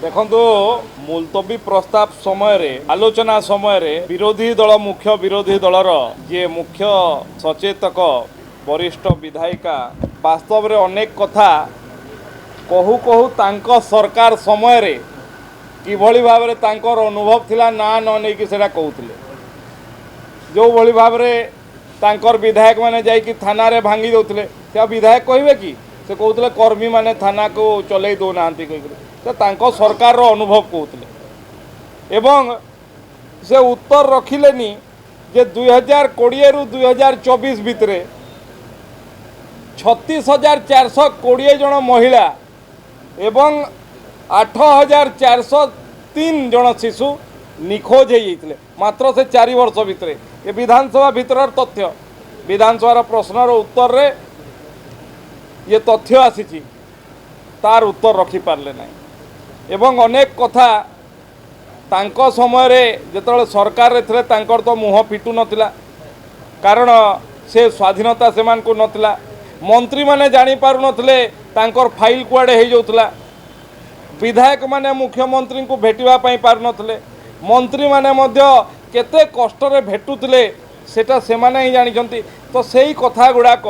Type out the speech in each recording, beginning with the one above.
देखो मुलतवी प्रस्ताव समय आलोचना समय विरोधी दल मुख्य विरोधी दलर जे मुख्य सचेतक वरिष्ठ विधायिका वास्तव में अनेक कथा कहू कहू तांको सरकार समय किभली भाव में तांकर अनुभव थिला ना न नहीं सेटा कहूले जो भली भाव में तांकर विधायक मैंने जाइए थाना रे भांगी दौले से विधायक कहे कि से कहते कर्मी मैंने थाना को चलई दौना कह सरकार अनुभव कहते एवं से उत्तर रखिलेनी जे 2020 रु 2024 भितर 36,420 जन महिला एवं 8,403 जन शिशु निखोज होते मात्र से 4 वर्ष भितर ये विधानसभा भितर तथ्य विधानसभा प्रश्नर उत्तर रे ये तथ्य आसी तार उत्तर रखिपारे ना एवं अनेक कथा तांको समय रे जेतले सरकार रे थिले तांकर तो मुह फिटू नथिला कारण से स्वाधीनता सेमान को नथिला मंत्री माने जानी पारु नथिले तांकर फाइल कुआडे हे जाउतला विधायक माने मुख्यमंत्री को भेटिबा पई पारु नथिले मंत्री माने मध्य केते कष्ट रे भेटुथिले सेटा सेमाने ही जानिछंती तो सेही कथा गुडाक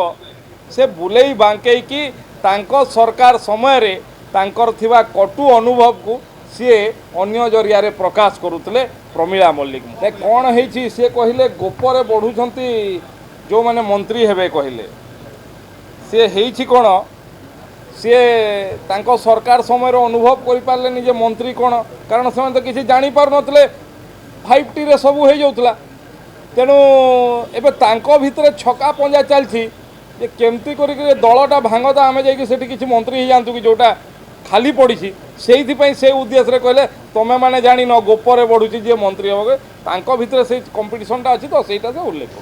से बुलेई बांके कि तांको सरकार समय रे तांकर थिबा कटु अनुभव को सी अन्य जरिया रे प्रकाश करुले प्रमीला मल्लिक कौन है सी कहले गोपरे बढ़ुंट जो माने मंत्री हेबे कहले सी है कौन सी तांको सरकार समय अनुभव कर पारे जे मंत्री कौन कारण से तो किसी जानी पार नथिले 5T रे सबू हो जाउतला तेणु एबे तांको भितरे छका पंजा चलछि जे केमती करिक दलटा भांगता आमे जाइक सेठी किछि मंत्री ही जानतु कि जोटा खाली पड़ी से उद्देश्य कहले तुमे मैंने जान गोपरे बढ़ुची जी मंत्री हे तांको भितर से कंपिटिशनटा अच्छी तो सहीटा से उल्लेख कर